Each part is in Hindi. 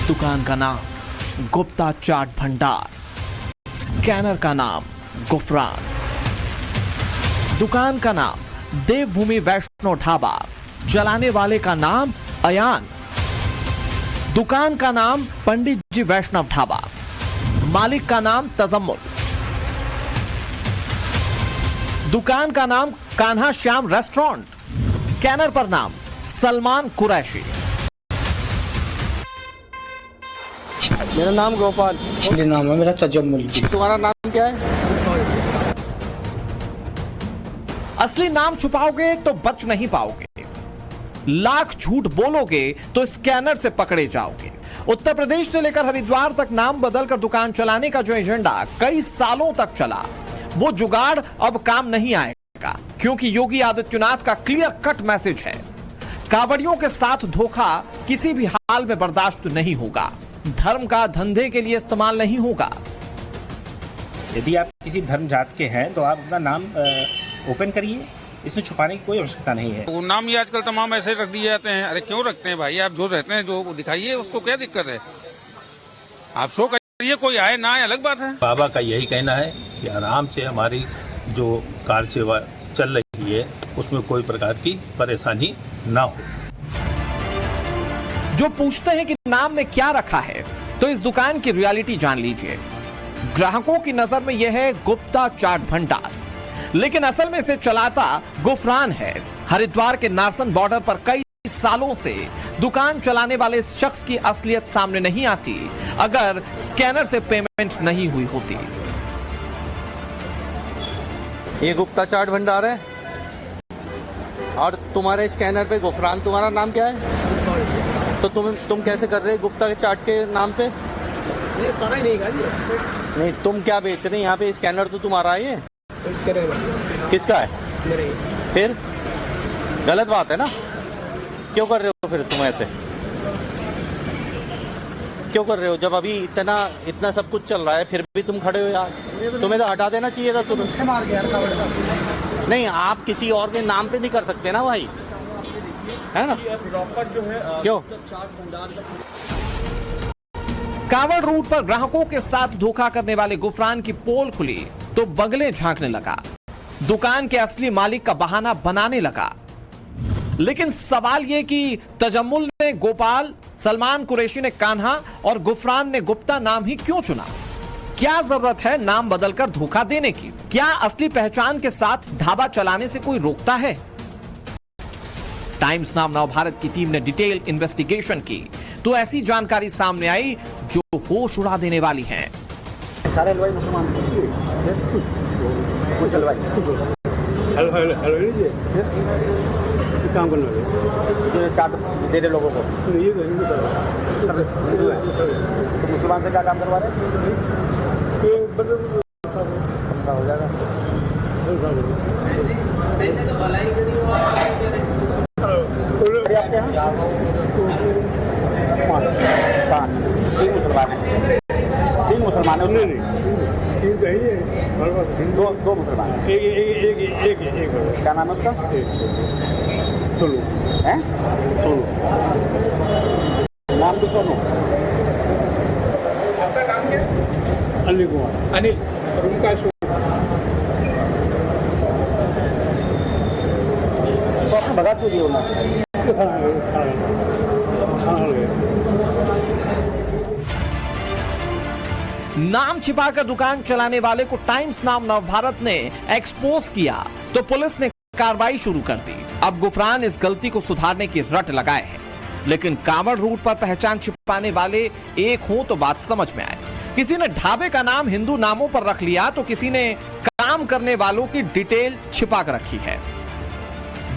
दुकान का नाम गुप्ता चाट भंडार, स्कैनर का नाम गुफरान, दुकान का नाम देवभूमि वैष्णो ढाबा, चलाने वाले का नाम अयान, दुकान का नाम पंडित जी वैष्णव ढाबा, मालिक का नाम तजम्मुल, दुकान का नाम कान्हा श्याम रेस्टोरेंट, स्कैनर पर नाम सलमान कुरैशी। मेरा नाम गोपाल। ये नाम है मेरा तजम्मुल। तुम्हारा नाम क्या है? असली नाम छुपाओगे तो बच नहीं पाओगे, लाख झूठ बोलोगे तो स्कैनर से पकड़े जाओगे। उत्तर प्रदेश से लेकर हरिद्वार तक नाम बदलकर दुकान चलाने का जो एजेंडा कई सालों तक चला, वो जुगाड़ अब काम नहीं आएगा, क्योंकि योगी आदित्यनाथ का क्लियर कट मैसेज है, कांवड़ियों के साथ धोखा किसी भी हाल में बर्दाश्त नहीं होगा, धर्म का धंधे के लिए इस्तेमाल नहीं होगा। यदि आप किसी धर्म जात के हैं तो आप अपना नाम ओपन करिए, इसमें छुपाने की कोई आवश्यकता नहीं है। वो नाम ही आजकल तमाम ऐसे रख दिए जाते हैं। अरे क्यों रखते हैं भाई, आप जो रहते हैं जो दिखाइए, उसको क्या दिक्कत है? आप शो करिए, कोई आए ना आए अलग बात है। बाबा का यही कहना है कि आराम से हमारी जो कार सेवा चल रही है उसमें कोई प्रकार की परेशानी ना हो। जो पूछते हैं कि नाम में क्या रखा है, तो इस दुकान की रियलिटी जान लीजिए। ग्राहकों की नजर में यह है गुप्ता चाट भंडार, लेकिन असल में इसे चलाता गुफरान है। हरिद्वार के नारसन बॉर्डर पर कई सालों से दुकान चलाने वाले इस शख्स की असलियत सामने नहीं आती अगर स्कैनर से पेमेंट नहीं हुई होती। ये गुप्ता चाट भंडार है और तुम्हारे स्कैनर पे गुफरान। तुम्हारा नाम क्या है? तो तुम कैसे कर रहे हो गुप्ता के चाट के नाम पे? ये सारा ही नहीं, तुम क्या बेच रहे हैं यहाँ पे? स्कैनर तो तुम्हारा है ये। किसका है? मेरे। फिर गलत बात है ना, क्यों कर रहे हो फिर तुम ऐसे? क्यों कर रहे हो जब अभी इतना सब कुछ चल रहा है, फिर भी तुम खड़े हो यार? तुम्हें तो हटा देना चाहिए था तुरंत। नहीं, आप किसी और के नाम पे नहीं कर सकते ना भाई, है ना? जो है क्यों? कांवड़ रूट पर ग्राहकों के साथ धोखा करने वाले गुफरान की पोल खुली तो बगले झांकने लगा, दुकान के असली मालिक का बहाना बनाने लगा। लेकिन सवाल यह कि तजम्मुल ने गोपाल, सलमान कुरैशी ने कान्हा और गुफरान ने गुप्ता नाम ही क्यों चुना? क्या जरूरत है नाम बदलकर धोखा देने की? क्या असली पहचान के साथ ढाबा चलाने से कोई रोकता है? टाइम्स नाम नव भारत की टीम ने डिटेल इन्वेस्टिगेशन की तो ऐसी जानकारी सामने आई जो होश उड़ा देने वाली है। सारे हलवाई मुसलमान काम करने वाले चाट दे दे लोगों को। तो मुसलमान से क्या काम करवा रहे हो जाएगा? तीन मुसलमान है। दो मुसलमान। एक क्या नाम है उसका? सोनू है। सोनू नाम तो सोनू। आपका नाम क्या? अनिल कुमार। अनिल और उनका तो आपने भगा क्यों दिया? नाम छिपाकर दुकान चलाने वाले को टाइम्स नाम नव भारत ने एक्सपोज किया तो पुलिस ने कार्रवाई शुरू कर दी। अब गुफरान इस गलती को सुधारने की रट लगाए हैं, लेकिन कांवड़ रूट पर पहचान छिपाने वाले एक हो तो बात समझ में आए। किसी ने ढाबे का नाम हिंदू नामों पर रख लिया तो किसी ने काम करने वालों की डिटेल छिपा कर रखी है।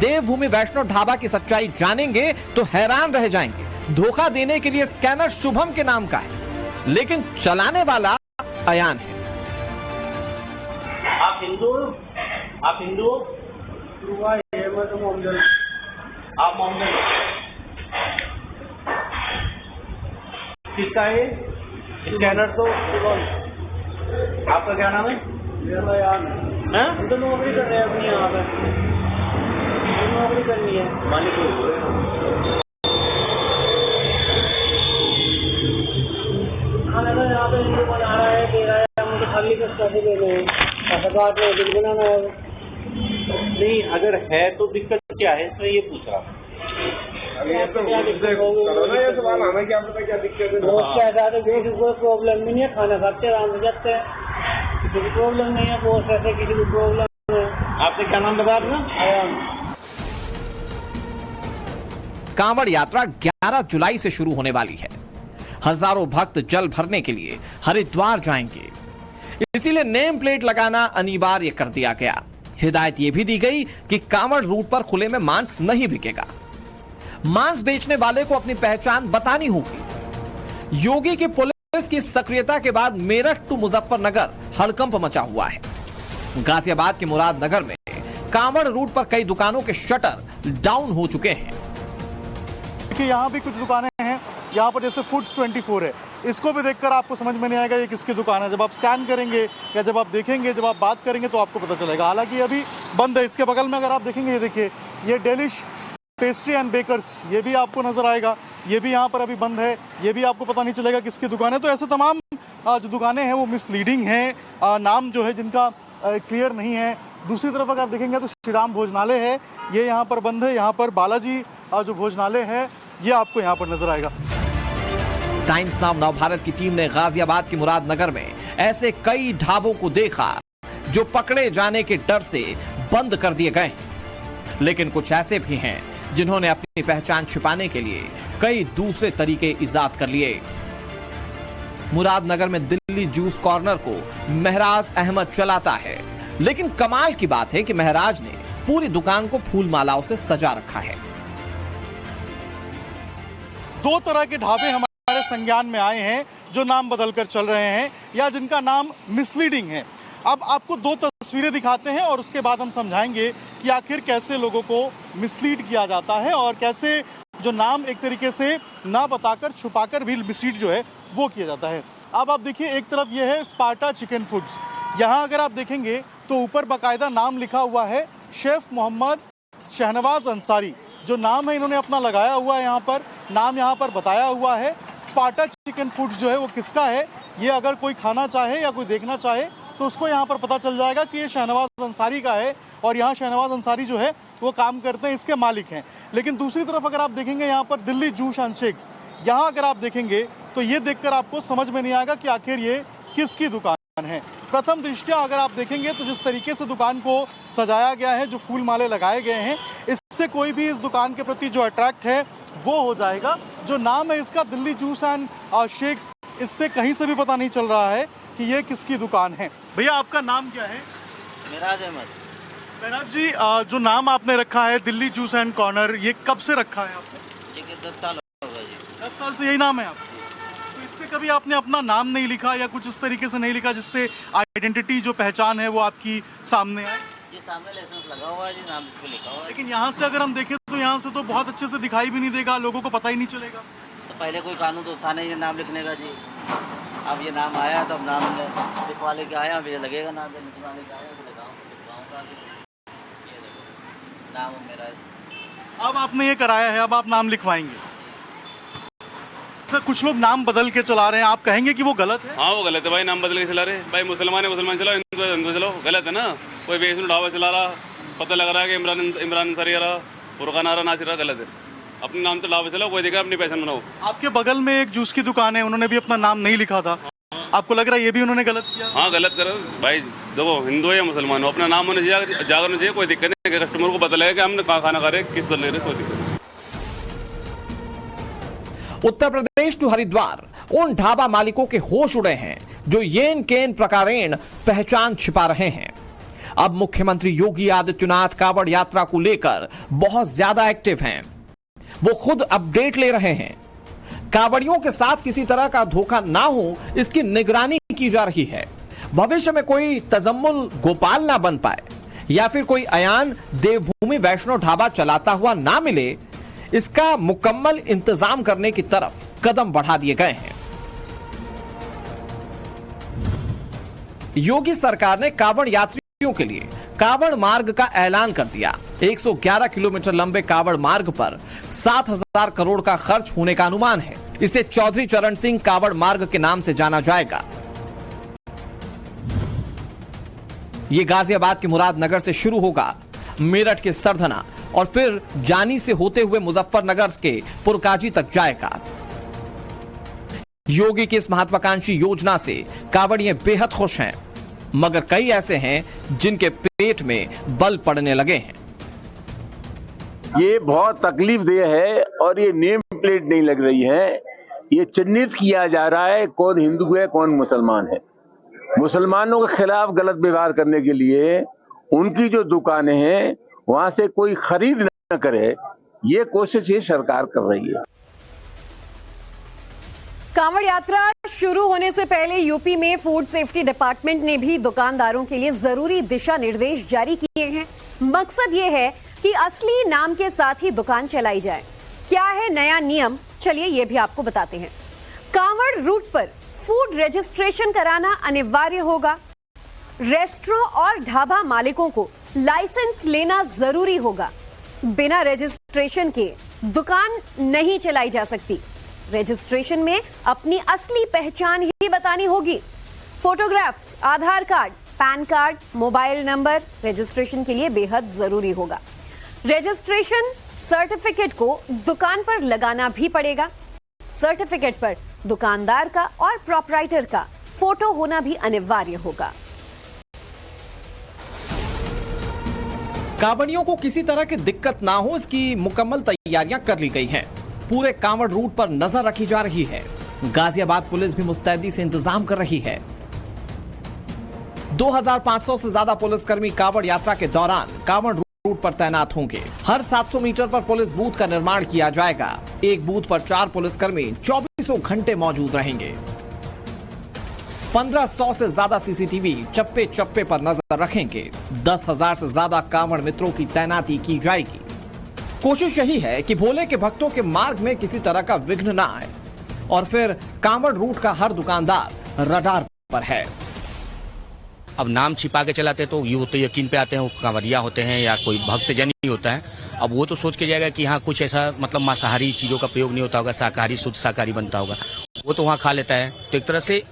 देवभूमि वैष्णो ढाबा की सच्चाई जानेंगे तो हैरान रह जाएंगे। धोखा देने के लिए स्कैनर शुभम के नाम का है, लेकिन चलाने वाला अयान है। आप हिंदू? आप मोहम्मद किसका है स्कैनर? तो आपका क्या नाम है? मेरा यार हम तो नौकरी कर रहे हैं अपनी यहाँ पे, नौकरी करनी है मालिक। पैसे देने हैं, पैसा काटना है, बिल बनाना है। नहीं, अगर है तो दिक्कत क्या है, इसमें ये पूछ रहा हूँ। दोस्त क्या था, किसी को प्रॉब्लम नहीं है, खाना खाते आराम से जाते हैं, किसी को प्रॉब्लम नहीं है, बहुत ऐसे किसी को प्रॉब्लम है। आपने क्या नाम बताया अपना? कांवड़ यात्रा 11 जुलाई से शुरू होने वाली है। हजारों भक्त जल भरने के लिए हरिद्वार जाएंगे, इसीलिए नेम प्लेट लगाना अनिवार्य कर दिया गया। हिदायत यह भी दी गई कि कांवड़ रूट पर खुले में मांस नहीं बिकेगा। मांस बेचने वाले को अपनी पहचान बतानी होगी। योगी की पुलिस की सक्रियता के बाद मेरठ टू मुजफ्फरनगर हड़कंप मचा हुआ है। गाजियाबाद के मुरादनगर में कांवड़ रूट पर कई दुकानों के शटर डाउन हो चुके हैं। देखिए यहाँ भी कुछ दुकानें हैं, यहाँ पर जैसे फूड्स 24 है, इसको भी देखकर आपको समझ में नहीं आएगा ये किसकी दुकान है। जब आप स्कैन करेंगे या जब आप देखेंगे, जब आप बात करेंगे तो आपको पता चलेगा। हालांकि अभी बंद है। इसके बगल में अगर आप देखेंगे, ये देखिए, ये डेलिश पेस्ट्री एंड बेकर्स, ये भी आपको नजर आएगा, ये भी यहाँ पर अभी बंद है। ये भी आपको पता नहीं चलेगा किसकी दुकान है। तो ऐसे तमाम जो दुकानें हैं वो मिसलीडिंग हैं, नाम जो है जिनका क्लियर नहीं है। दूसरी तरफ अगर आप देखेंगे तो श्री राम भोजनालय है, ये यहाँ पर बंद है। यहाँ पर बालाजी जो भोजनालय है ये आपको यहाँ पर नजर आएगा। टाइम्स नाउ नवभारत की टीम ने गाजियाबाद के मुरादनगर में ऐसे कई ढाबों को देखा जो पकड़े जाने के डर से बंद कर दिए गए, लेकिन कुछ ऐसे भी हैं जिन्होंने अपनी पहचान छिपाने के लिए कई दूसरे तरीके इजाद कर लिए। मुरादनगर में दिल्ली जूस कॉर्नर को महराज अहमद चलाता है, लेकिन कमाल की बात है कि महराज ने पूरी दुकान को फूल मालाओं से सजा रखा है। दो तरह के ढाबे हमारे संज्ञान में आए हैं जो नाम बदलकर चल रहे हैं या जिनका नाम मिसलीडिंग है। अब आपको दो तस्वीरें दिखाते हैं और उसके बाद हम समझाएंगे कि आखिर कैसे लोगों को मिसलीड किया जाता है और कैसे जो नाम एक तरीके से ना बताकर छुपाकर भी मिसलीड जो है वो किया जाता है। अब आप देखिए, एक तरफ ये है स्पार्टा चिकन फूड्स। यहाँ अगर आप देखेंगे तो ऊपर बाकायदा नाम लिखा हुआ है शेफ मोहम्मद शहनवाज अंसारी। जो नाम है इन्होंने अपना लगाया हुआ है, यहाँ पर नाम यहाँ पर बताया हुआ है। स्पार्टा चिकन फूड्स जो है वो किसका है, ये अगर कोई खाना चाहे या कोई देखना चाहे तो उसको यहाँ पर पता चल जाएगा कि ये शहनवाज अंसारी का है और यहाँ शहनवाज अंसारी जो है वो काम करते हैं, इसके मालिक हैं। लेकिन दूसरी तरफ अगर आप देखेंगे यहाँ पर दिल्ली जूस एंड शेक्स, यहाँ अगर आप देखेंगे तो ये देखकर आपको समझ में नहीं आएगा कि आखिर ये किसकी दुकान है। प्रथम दृष्टया अगर आप देखेंगे तो जिस तरीके से दुकान को सजाया गया है, जो फूल माले लगाए गए हैं, इससे कोई भी इस दुकान के प्रति जो अट्रैक्ट है वो हो जाएगा। जो नाम है इसका दिल्ली जूस एंड शेक्स, इससे कहीं से भी पता नहीं चल रहा है कि ये किसकी दुकान है। भैया आपका नाम क्या है? महराज अहमद। महराज जी, जो नाम आपने रखा है दिल्ली जूस एंड कॉर्नर, ये कब से रखा है आपने? 10 साल हो गए जी। 10 साल से यही नाम है आपका? तो इस पे कभी आपने अपना नाम नहीं लिखा या कुछ इस तरीके से नहीं लिखा जिससे आइडेंटिटी जो पहचान है वो आपकी सामने आए? ये सामने लाइसेंस लगा हुआ है जी, नाम इस पे लिखा हुआ है। लेकिन यहाँ से अगर हम देखें तो यहाँ से तो बहुत अच्छे से दिखाई भी नहीं देगा, लोगों को पता ही नहीं चलेगा। तो पहले कोई कानून तो था नहीं ये नाम लिखने का जी। अब ये नाम आया तो अब नाम लिखवा लेके आया, अब ये लगेगा नाम लिखवा लेके आया तो लिखवाऊंगा। नाम मेरा। अब आपने ये कराया है, अब आप नाम लिखवाएंगे। कुछ लोग नाम बदल के चला रहे हैं, आप कहेंगे कि वो गलत है? हाँ वो गलत है भाई, नाम बदल के चला रहे भाई। मुसलमान है मुसलमान चलाओ, हिंदू है हिंदू चलाओ, गलत है ना। कोई वैष्णो ढाबा चला रहा, पता लग रहा है कि इमरान अंसारी आ रहा, फुरकान आ रहा, नासिर रहा, गलत है। अपने नाम तो ढाबा चलाओ, कोई देखा अपनी पहचान बनाओ। आपके बगल में एक जूस की दुकान है, उन्होंने भी अपना नाम नहीं लिखा था, आपको लग रहा है ये भी उन्होंने गलत किया? हाँ गलत करो भाई, देखो हिंदू है या मुसलमान हो, अपना नाम होना चाहिए, जागरना चाहिए, कोई दिक्कत नहीं। कस्टमर को पता लगेगा कि हमने कहाँ खाना खा रहे, किस दल ले रहे, कोई दिक्कत। उत्तर प्रदेश टू हरिद्वार उन ढाबा मालिकों के होश उड़े हैं जो येन केन प्रकारेण पहचान छिपा रहे हैं। अब मुख्यमंत्री योगी आदित्यनाथ कांवड़ यात्रा को लेकर बहुत ज्यादा एक्टिव हैं। वो खुद अपडेट ले रहे हैं। कांवड़ियों के साथ किसी तरह का धोखा ना हो, इसकी निगरानी की जा रही है। भविष्य में कोई तजम्मुल गोपाल ना बन पाए या फिर कोई अयान देवभूमि वैष्णो ढाबा चलाता हुआ ना मिले, इसका मुकम्मल इंतजाम करने की तरफ कदम बढ़ा दिए गए हैं। योगी सरकार ने कांवड़ यात्रियों के लिए कांवड़ मार्ग का ऐलान कर दिया। 111 किलोमीटर लंबे कांवड़ मार्ग पर 7,000 करोड़ का खर्च होने का अनुमान है। इसे चौधरी चरण सिंह कांवड़ मार्ग के नाम से जाना जाएगा। ये गाजियाबाद के मुरादनगर से शुरू होगा, मेरठ के सरधना और फिर जानी से होते हुए मुजफ्फरनगर के पुरकाजी तक जाएगा। योगी की इस महत्वाकांक्षी योजना से कांवड़िए बेहद खुश हैं, मगर कई ऐसे हैं जिनके पेट में बल पड़ने लगे हैं। ये बहुत तकलीफदेह है और ये नेम प्लेट नहीं लग रही है। ये चिन्हित किया जा रहा है कौन हिंदू है कौन मुसलमान है। मुसलमानों के खिलाफ गलत व्यवहार करने के लिए उनकी जो दुकानें हैं वहां से कोई खरीद न करे, ये कोशिश ये सरकार कर रही है। कांवड़ यात्रा शुरू होने से पहले यूपी में फूड सेफ्टी डिपार्टमेंट ने भी दुकानदारों के लिए जरूरी दिशा निर्देश जारी किए हैं। मकसद ये है कि असली नाम के साथ ही दुकान चलाई जाए। क्या है नया नियम, चलिए ये भी आपको बताते हैं। कांवड़ रूट पर फूड रजिस्ट्रेशन कराना अनिवार्य होगा। रेस्टोरेंट और ढाबा मालिकों को लाइसेंस लेना जरूरी होगा। बिना रजिस्ट्रेशन के दुकान नहीं चलाई जा सकती। रजिस्ट्रेशन में अपनी असली पहचान ही बतानी होगी। Photographs, Aadhaar card, PAN card, mobile number registration के लिए बेहद जरूरी होगा। रजिस्ट्रेशन सर्टिफिकेट को दुकान पर लगाना भी पड़ेगा। सर्टिफिकेट पर दुकानदार का और प्रोपराइटर का फोटो होना भी अनिवार्य होगा। कांवड़ियों को किसी तरह की दिक्कत ना हो, इसकी मुकम्मल तैयारियां कर ली गई हैं। पूरे कांवड़ रूट पर नजर रखी जा रही है। गाजियाबाद पुलिस भी मुस्तैदी से इंतजाम कर रही है। 2500 से ज्यादा पुलिसकर्मी कांवड़ यात्रा के दौरान कांवड़ रूट पर तैनात होंगे। हर 700 मीटर पर पुलिस बूथ का निर्माण किया जाएगा। एक बूथ पर 4 पुलिसकर्मी 24 घंटे मौजूद रहेंगे। 1500 से ज्यादा सीसीटीवी चप्पे चप्पे पर नजर रखेंगे। 10,000 से ज्यादा कांवड़ मित्रों की तैनाती की जाएगी। कोशिश यही है कि भोले के भक्तों के मार्ग में किसी तरह का विघ्न ना आए। और फिर कांवड़ रूट का हर दुकानदार रडार पर है। अब नाम छिपा के चलाते तो ये तो यकीन पे आते हैं वो कांवरिया होते हैं या कोई भक्तजन ही होता है। अब वो तो सोच के जाएगा कि यहाँ कुछ ऐसा मतलब मांसाहारी चीजों का प्रयोग नहीं होता होगा, शाकाहारी शुद्ध शाकाहारी बनता होगा, वो तो वहाँ खा लेता है। तो एक तरह से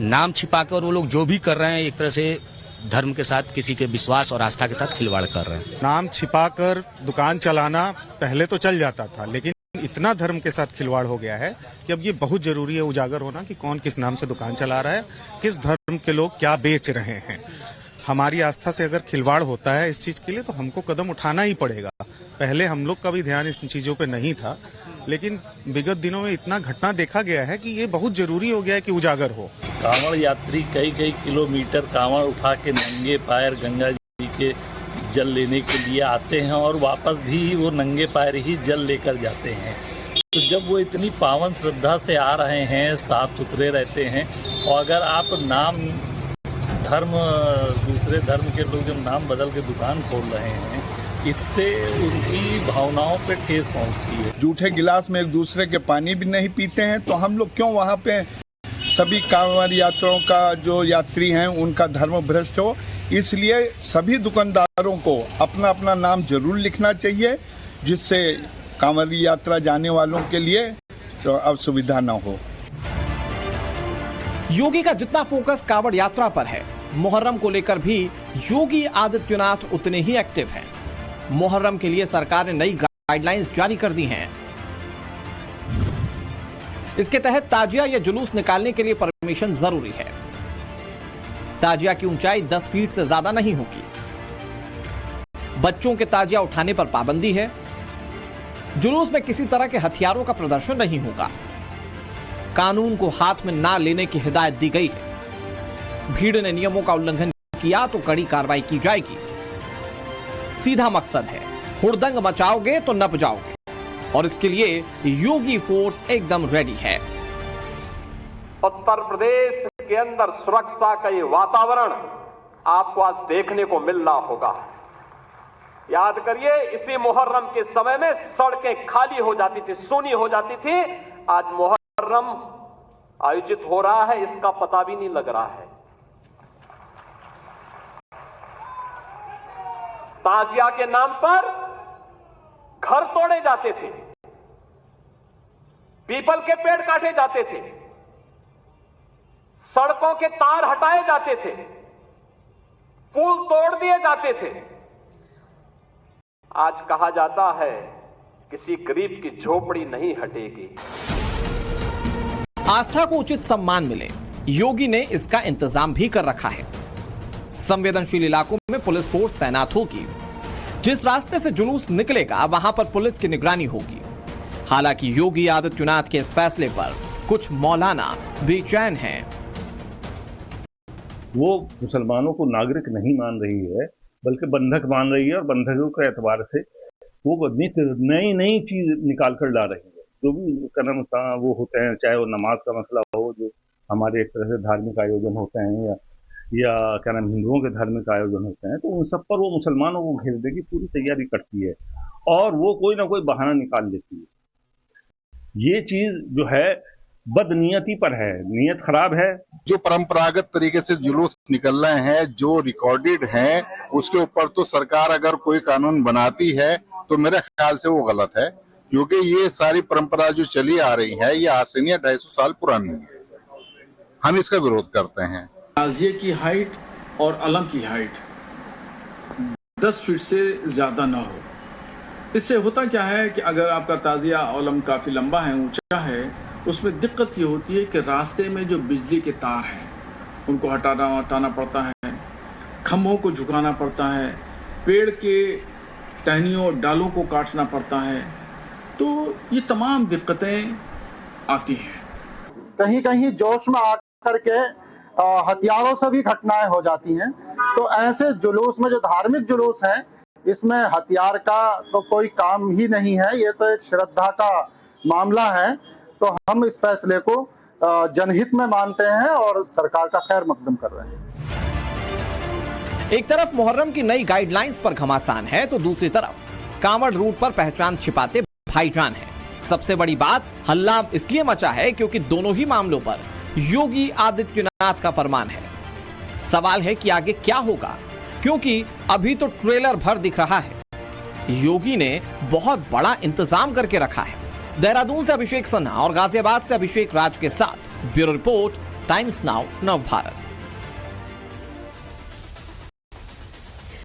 नाम छिपाकर वो लोग जो भी कर रहे हैं एक तरह से धर्म के साथ किसी के विश्वास और आस्था के साथ खिलवाड़ कर रहे हैं। नाम छिपाकर दुकान चलाना पहले तो चल जाता था, लेकिन इतना धर्म के साथ खिलवाड़ हो गया है कि अब ये बहुत जरूरी है उजागर होना कि कौन किस नाम से दुकान चला रहा है, किस धर्म के लोग क्या बेच रहे हैं। हमारी आस्था से अगर खिलवाड़ होता है इस चीज के लिए तो हमको कदम उठाना ही पड़ेगा। पहले हम लोग का भी ध्यान इन चीजों पे नहीं था, लेकिन विगत दिनों में इतना घटना देखा गया है कि ये बहुत जरूरी हो गया है कि उजागर हो। कांवड़ यात्री कई किलोमीटर कांवड़ उठा के नंगे पैर गंगा जी के जल लेने के लिए आते हैं और वापस भी वो नंगे पैर ही जल लेकर जाते हैं। तो जब वो इतनी पावन श्रद्धा से आ रहे हैं, साफ सुथरे रहते हैं, और अगर आप नाम धर्म दूसरे धर्म के लोग जब नाम बदल के दुकान खोल रहे हैं, इससे उनकी भावनाओं पे ठेस पहुंचती है। जूठे गिलास में एक दूसरे के पानी भी नहीं पीते हैं, तो हम लोग क्यों वहाँ पे सभी कांवड़ यात्रियों का जो यात्री हैं उनका धर्म भ्रष्ट हो। इसलिए सभी दुकानदारों को अपना अपना नाम जरूर लिखना चाहिए, जिससे कांवड़ यात्रा जाने वालों के लिए तो असुविधा न हो। योगी का जितना फोकस कांवड़ यात्रा पर है, मुहर्रम को लेकर भी योगी आदित्यनाथ उतने ही एक्टिव हैं। मुहर्रम के लिए सरकार ने नई गाइडलाइंस जारी कर दी हैं। इसके तहत ताजिया या जुलूस निकालने के लिए परमिशन जरूरी है। ताजिया की ऊंचाई 10 फीट से ज्यादा नहीं होगी। बच्चों के ताजिया उठाने पर पाबंदी है। जुलूस में किसी तरह के हथियारों का प्रदर्शन नहीं होगा। कानून को हाथ में ना लेने की हिदायत दी गई है। भीड़ ने नियमों का उल्लंघन किया तो कड़ी कार्रवाई की जाएगी। सीधा मकसद है, हुड़दंग मचाओगे तो नप जाओगे, और इसके लिए योगी फोर्स एकदम रेडी है। उत्तर प्रदेश के अंदर सुरक्षा का ये वातावरण आपको आज देखने को मिल रहा होगा। याद करिए, इसी मुहर्रम के समय में सड़कें खाली हो जाती थी, सूनी हो जाती थी। आज मुहर्रम आयोजित हो रहा है, इसका पता भी नहीं लग रहा है। ताजिया के नाम पर घर तोड़े जाते थे, पीपल के पेड़ काटे जाते थे, सड़कों के तार हटाए जाते थे, पुल तोड़ दिए जाते थे। आज कहा जाता है किसी गरीब की झोपड़ी नहीं हटेगी। आस्था को उचित सम्मान मिले, योगी ने इसका इंतजाम भी कर रखा है। संवेदनशील इलाकों में पुलिस फोर्स तैनात होगी। जिस रास्ते से जुलूस निकलेगा वहां पर पुलिस की निगरानी होगी। हालांकि योगी आदित्यनाथ के इस फैसले पर कुछ मौलाना बेचैन हैं। वो मुसलमानों को नागरिक नहीं मान रही है, बल्कि बंधक मान रही है, और बंधकों के एतबार से वो नई नई चीज निकाल कर ला रही है। जो भी कर्म वो होते हैं, चाहे वो नमाज का मसला हो, जो हमारे एक तरह से धार्मिक आयोजन होते हैं, या क्या नाम हिंदुओं के धार्मिक आयोजन होते हैं, तो उन सब पर वो मुसलमानों को घेरने की पूरी तैयारी करती है और वो कोई ना कोई बहाना निकाल लेती है। ये चीज जो है बदनीयती पर है, नीयत खराब है। जो परंपरागत तरीके से जुलूस निकल रहे हैं, जो रिकॉर्डेड हैं, उसके ऊपर तो सरकार अगर कोई कानून बनाती है तो मेरे ख्याल से वो गलत है, क्योंकि ये सारी परंपरा जो चली आ रही है ये आज से नहीं 250 साल पुरानी है। हम इसका विरोध करते हैं। ताजिए की हाइट और अलम की हाइट 10 फीट से ज्यादा ना हो। इससे होता क्या है कि अगर आपका ताजिया अलम काफी लंबा है, ऊंचा है, उसमें दिक्कत ये होती है कि रास्ते में जो बिजली के तार हैं उनको हटाना पड़ता है, खंभों को झुकाना पड़ता है, पेड़ के टहनियों डालों को काटना पड़ता है, तो ये तमाम दिक्कतें आती हैं। कहीं कहीं जोश में आकर के हथियारों से भी घटनाएं हो जाती हैं। तो ऐसे जुलूस में, जो धार्मिक जुलूस है, इसमें हथियार का तो कोई काम ही नहीं है। ये तो एक श्रद्धा का मामला है। तो हम इस फैसले को जनहित में मानते हैं और सरकार का खैर मकदम कर रहे हैं। एक तरफ मुहर्रम की नई गाइडलाइंस पर घमासान है, तो दूसरी तरफ कांवड़ रूट पर पहचान छिपाते भाईजान है। सबसे बड़ी बात, हल्ला इसलिए मचा है क्योंकि दोनों ही मामलों पर योगी आदित्यनाथ का फरमान है। सवाल है कि आगे क्या होगा, क्योंकि अभी तो ट्रेलर भर दिख रहा है। योगी ने बहुत बड़ा इंतजाम करके रखा है। देहरादून से अभिषेक सन्हा और गाजियाबाद से अभिषेक राज के साथ ब्यूरो रिपोर्ट, टाइम्स नाउ नव भारत।